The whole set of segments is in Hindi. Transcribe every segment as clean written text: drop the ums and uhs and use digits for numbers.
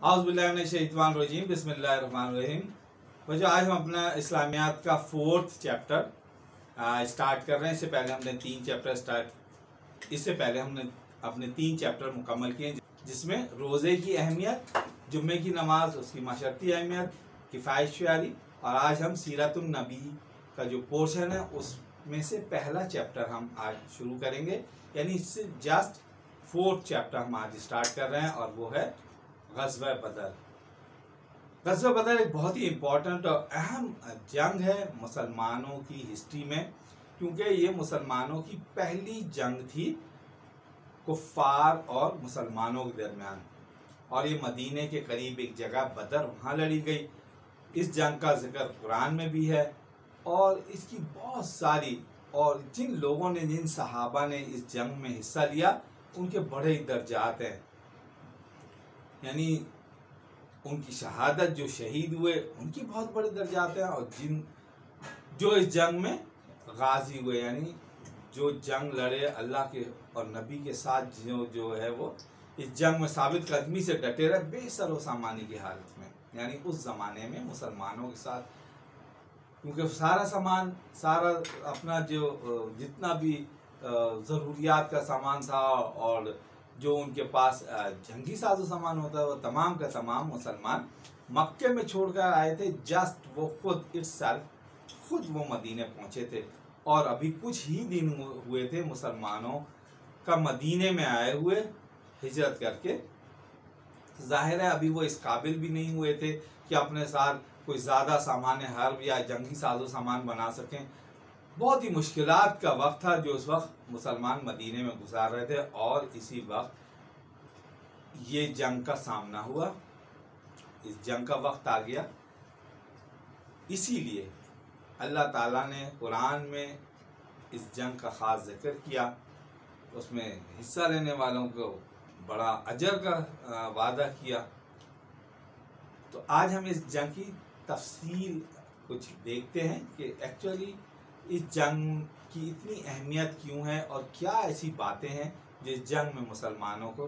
औज़ुबिल्लाहिमिनश्शैतानिर्रजीम बिस्मिल्लाहिर्रहमानिर्रहीम। वजह आज हम अपना इस्लामियात का 4th चैप्टर स्टार्ट कर रहे हैं। इससे पहले हमने 3 चैप्टर मुकम्मल किए, जिसमें रोज़े की अहमियत, जुम्मे की नमाज, उसकी मशरती अहमियत, किफ़ायत शुआरी, और आज हम सीरतुन नबी का जो पोर्शन है उसमें से पहला चैप्टर हम आज शुरू करेंगे। यानी इससे जस्ट 4th चैप्टर हम आज स्टार्ट कर रहे हैं, और वो है ग़ज़वा बदर। ग़ज़वा बदर एक बहुत ही इम्पोर्टेंट और अहम जंग है मुसलमानों की हिस्ट्री में, क्योंकि ये मुसलमानों की पहली जंग थी कुफ़ार और मुसलमानों के दरमियान, और ये मदीने के करीब एक जगह बदर, वहाँ लड़ी गई। इस जंग का जिक्र कुरान में भी है, और इसकी बहुत सारी, और जिन लोगों ने, जिन सहाबा ने इस जंग में हिस्सा लिया, उनके बड़े दर्जात हैं। यानी उनकी शहादत, जो शहीद हुए, उनकी बहुत बड़े दर्जात हैं, और जो इस जंग में गाजी हुए, यानी जो जंग लड़े अल्लाह के और नबी के साथ, जो है वो इस जंग में साबित कदमी से डटे रहे बेसर व सामानी की हालत में। यानी उस ज़माने में मुसलमानों के साथ, क्योंकि सारा सामान, सारा अपना जो जितना भी ज़रूरियात का सामान था, और जो उनके पास जंगी साजो सामान होता है, वो तमाम का तमाम मुसलमान मक्के में छोड़कर आए थे। जस्ट वो खुद वो मदीने पहुंचे थे, और अभी कुछ ही दिन हुए थे मुसलमानों का मदीने में आए हुए हिजरत करके। जाहिर है अभी वो इस काबिल भी नहीं हुए थे कि अपने साथ कोई ज़्यादा सामान हर्ब या जंगी साजो सामान बना सकें। बहुत ही मुश्किलात का वक्त था जो उस वक्त मुसलमान मदीने में गुजार रहे थे, और इसी वक्त ये जंग का सामना हुआ। इस जंग का वक्त आ गया, इसीलिए अल्लाह ताला ने कुरान में इस जंग का ख़ास जिक्र किया। उसमें हिस्सा लेने वालों को बड़ा अजर का वादा किया। तो आज हम इस जंग की तफसील कुछ देखते हैं कि एक्चुअली इस जंग की इतनी अहमियत क्यों है, और क्या ऐसी बातें हैं जो इस जंग में मुसलमानों को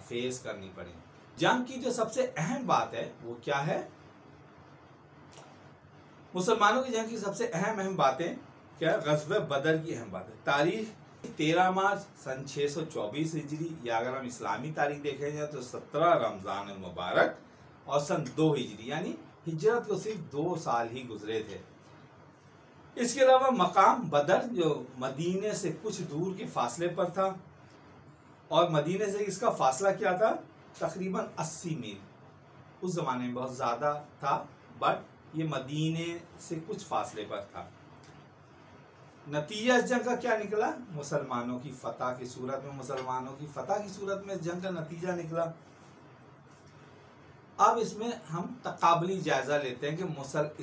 फेस करनी पड़ी। जंग की जो सबसे अहम बात है वो क्या है? मुसलमानों की जंग की सबसे अहम बातें क्या है? ग़ज़वा बदर की अहम बात है। तारीख 13 मार्च सन 624 हिजरी, या अगर हम इस्लामी तारीख देखें जाए तो 17 रमज़ान मुबारक और सन 2 हिजरी, यानी हिजरत को सिर्फ 2 साल ही गुजरे थे। इसके अलावा मकाम बदर जो मदीने से कुछ दूर के फासले पर था, और मदीने से इसका फासला क्या था? तकरीबन 80 मील। उस ज़माने में बहुत ज़्यादा था, बट ये मदीने से कुछ फासले पर था। नतीजा इस जंग का क्या निकला? मुसलमानों की फतह की सूरत में इस जंग का नतीजा निकला। अब इसमें हम तकाबली जायज़ा लेते हैं कि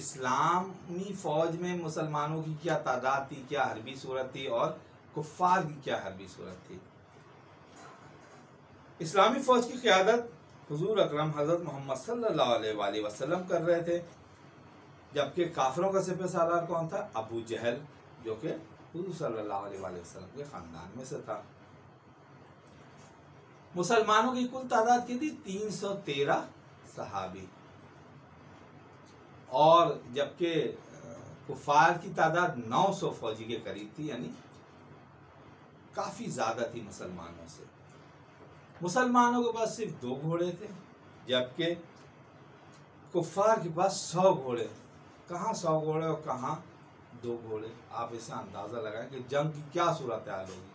इस्लामी फ़ौज में मुसलमानों की क्या तादाद थी, क्या हरबी सूरत थी, और कुफ़ार की क्या हरबी सूरत थी। इस्लामी फ़ौज की क़यादत हुज़ूर अकरम हज़रत मोहम्मद सल्लल्लाहु अलैहि वसल्लम कर रहे थे, जबकि काफिरों का सिपहसालार कौन था? अबू जहल, जो कि हुज़ूर सल्लल्लाहु अलैहि वसल्लम के ख़ानदान में से था। मुसलमानों की कुल तादाद की थी 313 सहाबी, और जबकि कुफार की तादाद 900 फौजी के करीब थी, यानी काफ़ी ज़्यादा थी मुसलमानों से। मुसलमानों के पास सिर्फ 2 घोड़े थे, जबकि कुफार के पास 100 घोड़े। कहाँ 100 घोड़े और कहाँ 2 घोड़े? आप इससे अंदाज़ा लगाएं कि जंग की क्या सूरत हाल होगी।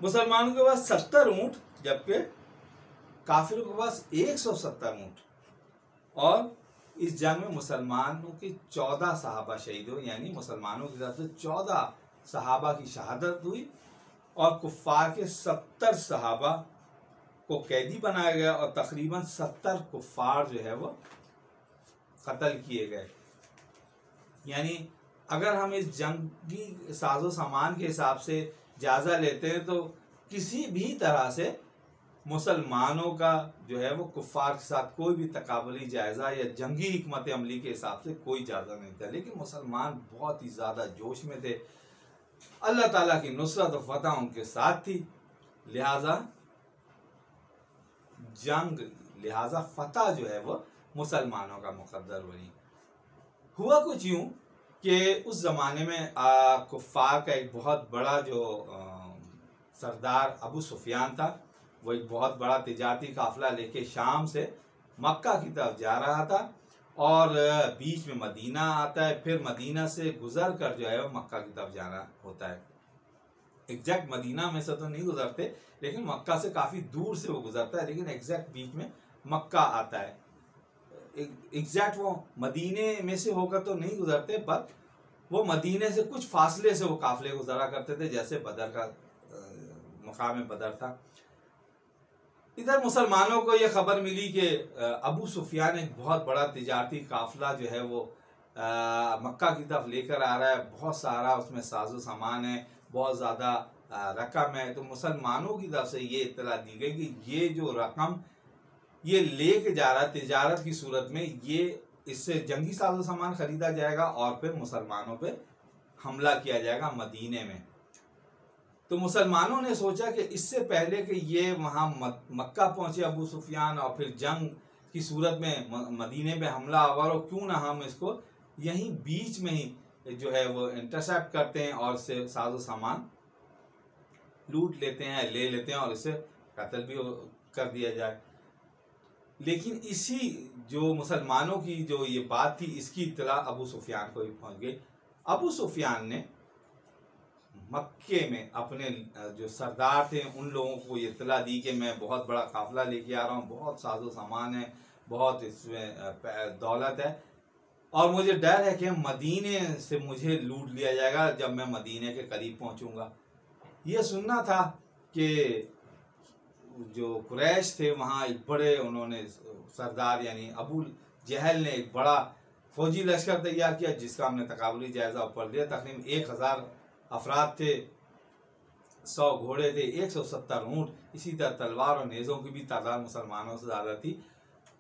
मुसलमानों के पास 70 ऊँट, जबकि काफिरों के पास 170 ऊँट। और इस जंग में मुसलमानों के 14 सहाबा शहीद हुए, यानी मुसलमानों की तरफ से 14 सहाबा की शहादत हुई, और कुफ़ार के 70 सहाबा को कैदी बनाया गया, और तकरीबन 70 कुफ़ार जो है वो कत्ल किए गए। यानी अगर हम इस जंगी साजो सामान के हिसाब से जायज़ा लेते हैं तो किसी भी तरह से मुसलमानों का जो है वो कुफ़ार के साथ कोई भी तकाबली जायज़ा या जंगी हिकमत अमली के हिसाब से कोई जायज़ा नहीं था। लेकिन मुसलमान बहुत ही ज़्यादा जोश में थे, अल्लाह ताला की नुसरत और फतह उनके साथ थी, लिहाजा लिहाजा फतह जो है वो मुसलमानों का मुकद्दर बनी। हुआ कुछ यूं कि उस ज़माने में कुफ़ार का एक बहुत बड़ा जो सरदार अबू सुफियान था, वो एक बहुत बड़ा तिजारती काफ़िला लेके शाम से मक्का की तरफ जा रहा था और बीच में मदीना आता है, फिर मदीना से गुजर कर जो है वो मक्का की तरफ जाना होता है। एग्जैक्ट मदीना में से तो नहीं गुजरते, लेकिन मक्का से काफ़ी दूर से वो गुजरता है, लेकिन एग्जैक्ट बीच में मक्का आता है। एग्जैक्ट वो मदीने में से होकर तो नहीं गुजरते, बट वो मदीने से कुछ फासले से वो काफिले गुजरा करते थे, जैसे बदर का मकाम बदर था। इधर मुसलमानों को ये खबर मिली कि अबू सुफियान एक बहुत बड़ा तिजारती काफिला जो है वो मक्का की तरफ लेकर आ रहा है, बहुत सारा उसमें साजो सामान है, बहुत ज़्यादा रकम है। तो मुसलमानों की तरफ से ये इत्तला दी गई कि ये जो रकम ये लेके जा रहा है तिजारत की सूरत में, ये इससे जंगी साजो सामान खरीदा जाएगा और फिर मुसलमानों पे हमला किया जाएगा मदीने में। तो मुसलमानों ने सोचा कि इससे पहले कि ये वहाँ मक्का पहुँचे अबू सुफियान और फिर जंग की सूरत में मदीने पे हमला आवर हो, क्यों ना हम इसको यहीं बीच में ही जो है वो इंटरसेप्ट करते हैं और इससे साजो सामान लूट लेते हैं, ले लेते हैं और इसे कत्ल भी कर दिया जाए। लेकिन इसी जो मुसलमानों की जो ये बात थी, इसकी इत्तला अबू सुफियान को भी पहुंच गई। अबू सुफियान ने मक्के में अपने जो सरदार थे उन लोगों को ये इत्तला दी कि मैं बहुत बड़ा काफिला लेके आ रहा हूँ, बहुत साजो सामान है, बहुत इसमें दौलत है और मुझे डर है कि मदीने से मुझे लूट लिया जाएगा जब मैं मदीने के करीब पहुँचूँगा। ये सुनना था कि जो कुरैश थे वहाँ एक बड़े उन्होंने सरदार यानी अबू जहल ने एक बड़ा फौजी लश्कर तैयार किया, जिसका हमने तकाबुली जायजा ऊपर लिया। तकरीबन 1000 अफराद थे, 100 घोड़े थे, 170 ऊँट, इसी तरह तलवार और नेज़ों की भी तादाद मुसलमानों से ज़्यादा थी।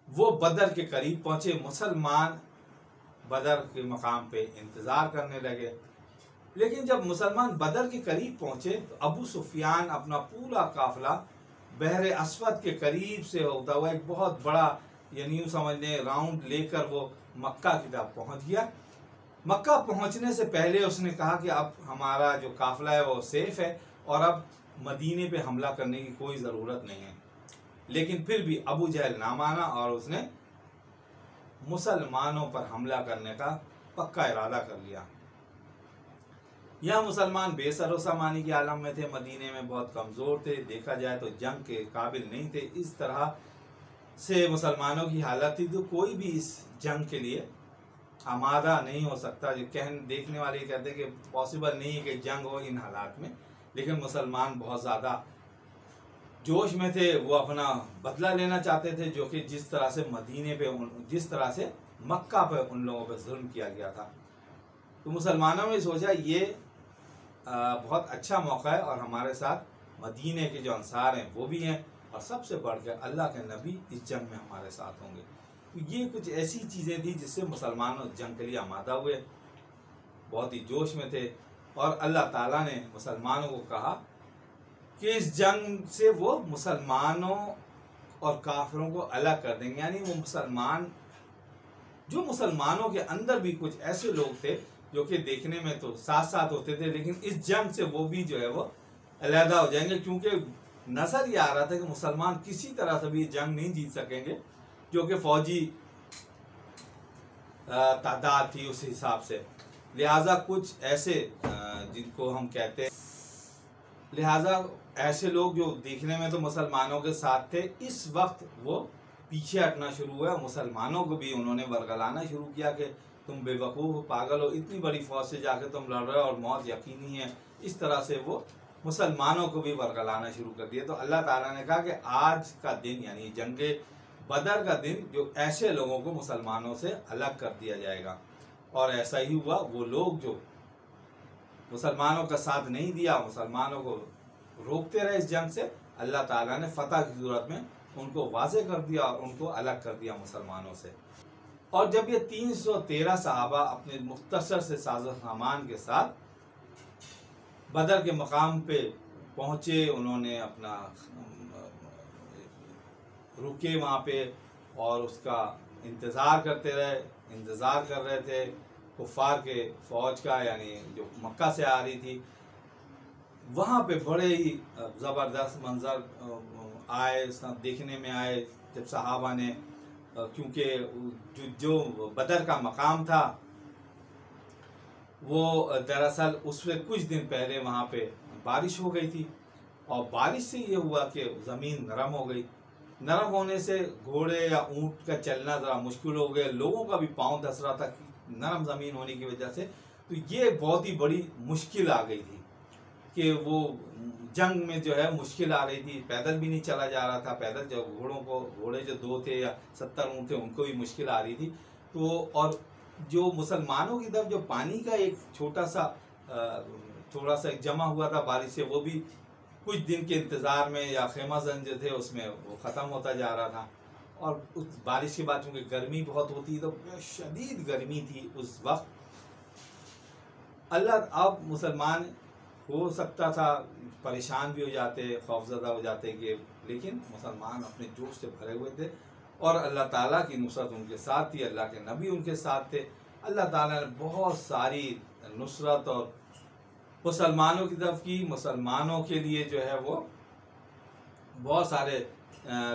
वो बदर के करीब पहुँचे, मुसलमान बदर के मकाम पे इंतज़ार करने लगे। लेकिन जब मुसलमान बदर के करीब पहुँचे तो अबू सुफियान अपना पूरा काफिला बहरे अस्वद के करीब से होता हुआ एक बहुत बड़ा यानी यूँ समझ लें राउंड लेकर वो मक्का की तरफ पहुँच गया। मक्का पहुँचने से पहले उसने कहा कि अब हमारा जो काफिला है वो सेफ है और अब मदीने पे हमला करने की कोई ज़रूरत नहीं है। लेकिन फिर भी अबू जहल ना माना और उसने मुसलमानों पर हमला करने का पक्का इरादा कर लिया। यह मुसलमान बेसरो सामानी के आलम में थे, मदीने में बहुत कमज़ोर थे, देखा जाए तो जंग के काबिल नहीं थे। इस तरह से मुसलमानों की हालत थी तो कोई भी इस जंग के लिए आमादा नहीं हो सकता। जो देखने वाले कहते हैं कि पॉसिबल नहीं है कि जंग हो इन हालात में, लेकिन मुसलमान बहुत ज़्यादा जोश में थे। वो अपना बदला लेना चाहते थे, जो कि जिस तरह से मदीने पे जिस तरह से मक्का पे उन लोगों पे जुल्म किया गया था। तो मुसलमानों ने सोचा ये बहुत अच्छा मौका है और हमारे साथ मदीने के जो अंसार हैं वो भी हैं और सबसे बढ़कर अल्लाह के नबी इस जंग में हमारे साथ होंगे। तो ये कुछ ऐसी चीज़ें थी जिससे मुसलमान जंग के लिए आमादा हुए, बहुत ही जोश में थे और अल्लाह ताला ने मुसलमानों को कहा कि इस जंग से वो मुसलमानों और काफिरों को अलग कर देंगे। यानी वो मुसलमानों के अंदर भी कुछ ऐसे लोग थे जो कि देखने में तो साथ साथ होते थे, लेकिन इस जंग से वो भी जो है वो अलहदा हो जाएंगे, क्योंकि नजर ये आ रहा था कि मुसलमान किसी तरह से भी जंग नहीं जीत सकेंगे, जो कि फौजी तादाद थी उस हिसाब से। लिहाजा कुछ ऐसे जिनको हम कहते हैं, लिहाजा ऐसे लोग जो देखने में तो मुसलमानों के साथ थे, इस वक्त वो पीछे हटना शुरू हुआ। मुसलमानों को भी उन्होंने वरगलाना शुरू किया कि तुम बेवकूफ़ पागल हो, इतनी बड़ी फौज से जाकर तुम लड़ रहे हो और मौत यकीनी है। इस तरह से वो मुसलमानों को भी वरगलाना शुरू कर दिया। तो अल्लाह ताला ने कहा कि आज का दिन यानी जंगे बदर का दिन जो ऐसे लोगों को मुसलमानों से अलग कर दिया जाएगा। और ऐसा ही हुआ। वो लोग जो मुसलमानों का साथ नहीं दिया, मुसलमानों को रोकते रहे इस जंग से, अल्लाह ताला ने फतह की सूरत में उनको वाज़े कर दिया और उनको अलग कर दिया मुसलमानों से। और जब ये 313 सहाबा अपने मुख्तसर से साजो सामान के साथ बदर के मकाम पे पहुँचे, उन्होंने अपना रुके वहाँ पे और उसका इंतज़ार कर रहे थे कुफ़ार के फ़ौज का, यानी जो मक्का से आ रही थी। वहाँ पे बड़े ही ज़बरदस्त मंज़र आए, देखने में आए जब सहाबा ने, क्योंकि जो बदर का मकाम था वो दरअसल उससे कुछ दिन पहले वहाँ पे बारिश हो गई थी, और बारिश से ये हुआ कि ज़मीन नरम हो गई। नरम होने से घोड़े या ऊँट का चलना ज़रा मुश्किल हो गया, लोगों का भी पाँव धस रहा था नरम ज़मीन होने की वजह से। तो ये बहुत ही बड़ी मुश्किल आ गई थी कि वो जंग में जो है मुश्किल आ रही थी, पैदल भी नहीं चला जा रहा था। पैदल जो घोड़े जो 2 थे या 70 ऊँट थे उनको भी मुश्किल आ रही थी। तो और जो मुसलमानों की तरफ जो पानी का एक थोड़ा सा जमा हुआ था बारिश से, वो भी कुछ दिन के इंतज़ार में या खेमाजन जो थे उसमें वो ख़त्म होता जा रहा था। और उस बारिश के बाद चूँकि गर्मी बहुत होती तो शदीद गर्मी थी उस वक्त। अल्लाह, अब मुसलमान हो सकता था परेशान भी हो जाते, खौफजदा हो जाते कि, लेकिन मुसलमान अपने जोश से भरे हुए थे और अल्लाह ताला की नुसरत उनके साथ थी, अल्लाह के नबी उनके साथ थे। अल्लाह ताला ने बहुत सारी नुसरत और मुसलमानों की तरफ की, मुसलमानों के लिए जो है वो बहुत सारे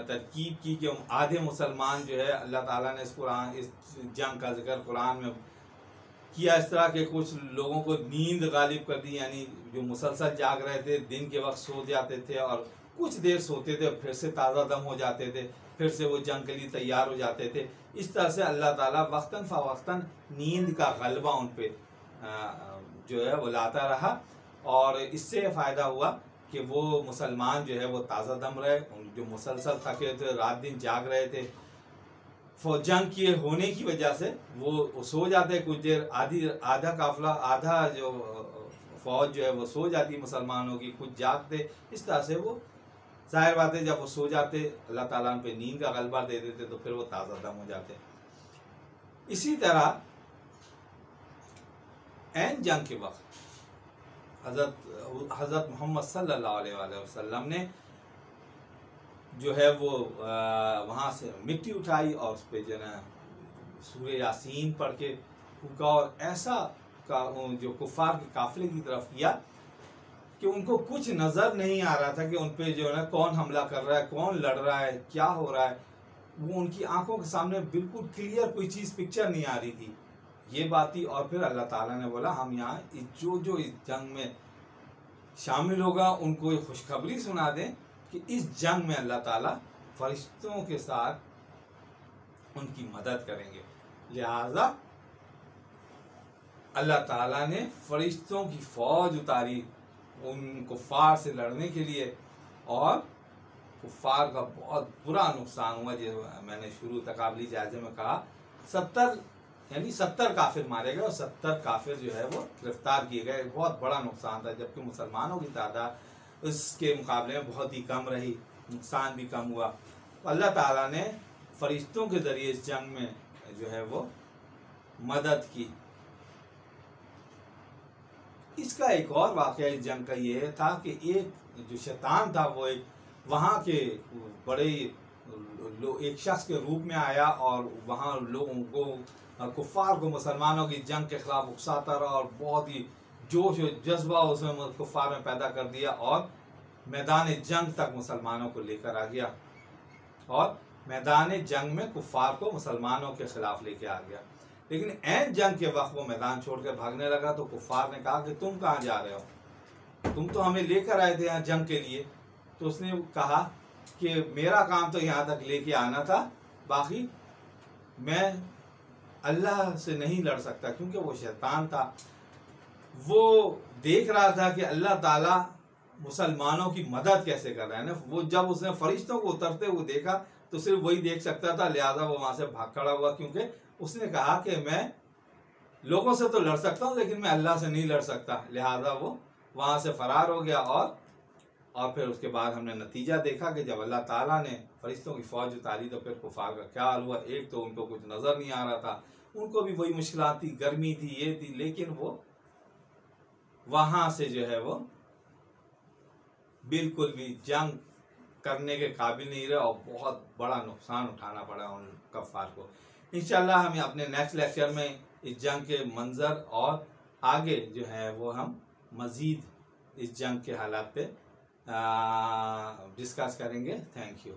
तरकीब की कि आधे मुसलमान जो है, अल्लाह ताला ने इस जंग का जिक्र कुरान में किया इस तरह के कुछ लोगों को नींद गालिब कर दी, यानी जो मुसलसल जाग रहे थे दिन के वक्त सो जाते थे और कुछ देर सोते थे, फिर से ताज़ा दम हो जाते थे, फिर से वो जंग के लिए तैयार हो जाते थे। इस तरह से अल्लाह ताला वक्तन फ़वक्तन नींद का गलबा उन पे जो है वो लाता रहा, और इससे फ़ायदा हुआ कि वो मुसलमान जो है वो ताज़ा दम रहे। जो मुसलसल थके थे, रात दिन जाग रहे थे, जंग के होने की वजह से वो सो जाते कुछ देर, आधा काफिला, आधा जो फौज जो है वो सो जाती मुसलमानों की, कुछ जागते। इस तरह से वो जाहिर बात है जब वो सो जाते अल्लाह ताला उन पे नींद का गलबा दे देते तो फिर वो ताज़ा दम हो जाते। इसी तरह ऐन जंग के वक्त हज़रत मोहम्मद सल्लल्लाहु अलैहि वसल्लम ने जो है वो वहाँ से मिट्टी उठाई और उस पर जो है सूरह यासीन पढ़ के फूका, और ऐसा जो कुफ़ार के काफ़िले की तरफ किया कि उनको कुछ नज़र नहीं आ रहा था कि उन पे जो है ना कौन हमला कर रहा है, कौन लड़ रहा है, क्या हो रहा है। वो उनकी आंखों के सामने बिल्कुल क्लियर कोई चीज़ पिक्चर नहीं आ रही थी। ये बात थी। और फिर अल्लाह ताला ने बोला हम यहाँ जो इस जंग में शामिल होगा उनको ये खुशखबरी सुना दें कि इस जंग में अल्लाह ताला फरिश्तों के साथ उनकी मदद करेंगे। लिहाजा अल्लाह ताला ने फरिश्तों की फ़ौज उतारी उन कुफ़ार से लड़ने के लिए, और कुफ़ार का बहुत बुरा नुकसान हुआ। जो मैंने शुरू तकाबली जायजे में कहा, 70 काफिर मारे गए और 70 काफिर जो है वो गिरफ्तार किए गए। बहुत बड़ा नुकसान था, जबकि मुसलमानों की तादाद उसके मुकाबले में बहुत ही कम रही, नुकसान भी कम हुआ। तो अल्लाह ताला ने फरिश्तों के ज़रिए इस जंग में जो है वो मदद की। इसका एक और वाक़या इस जंग का ये था कि एक जो शैतान था वो एक वहाँ के बड़े एक शख्स के रूप में आया और वहाँ लोगों को, कुफ़ार को मुसलमानों की जंग के ख़िलाफ़ उकसाता रहा और बहुत ही जोश और जज्बा उसमें कुफ़ार में पैदा कर दिया और मैदान जंग तक मुसलमानों को लेकर आ गया और मैदान जंग में कुफ़ार को मुसलमानों के ख़िलाफ़ लेके आ गया। लेकिन ऐन जंग के वक्त वो मैदान छोड़कर भागने लगा तो कुफ़ार ने कहा कि तुम कहाँ जा रहे हो, तुम तो हमें लेकर आए थे यहाँ जंग के लिए। तो उसने कहा कि मेरा काम तो यहाँ तक लेके आना था, बाकी मैं अल्लाह से नहीं लड़ सकता, क्योंकि वो शैतान था। वो देख रहा था कि अल्लाह ताला मुसलमानों की मदद कैसे कर रहा है ना। वो जब उसने फरिश्तों को उतरते हुए देखा तो सिर्फ वही देख सकता था, लिहाजा वो वहाँ से भाग खड़ा हुआ, क्योंकि उसने कहा कि मैं लोगों से तो लड़ सकता हूँ लेकिन मैं अल्लाह से नहीं लड़ सकता। लिहाजा वो वहाँ से फरार हो गया। और फिर उसके बाद हमने नतीजा देखा कि जब अल्लाह ताला ने फरिश्तों की फ़ौज उतारी तो फिर कुफ़ार का क्या हाल हुआ। एक तो उनको कुछ नज़र नहीं आ रहा था, उनको भी वही मुश्किलात थी, गर्मी थी, ये थी, लेकिन वो वहाँ से जो है वो बिल्कुल भी जंग करने के काबिल नहीं रहे और बहुत बड़ा नुकसान उठाना पड़ा उन कफ़ार को। इंशाल्लाह हम अपने नेक्स्ट लेक्चर में इस जंग के मंजर और आगे जो है वो हम मज़ीद इस जंग के हालात पे डिस्कस करेंगे। Thank you.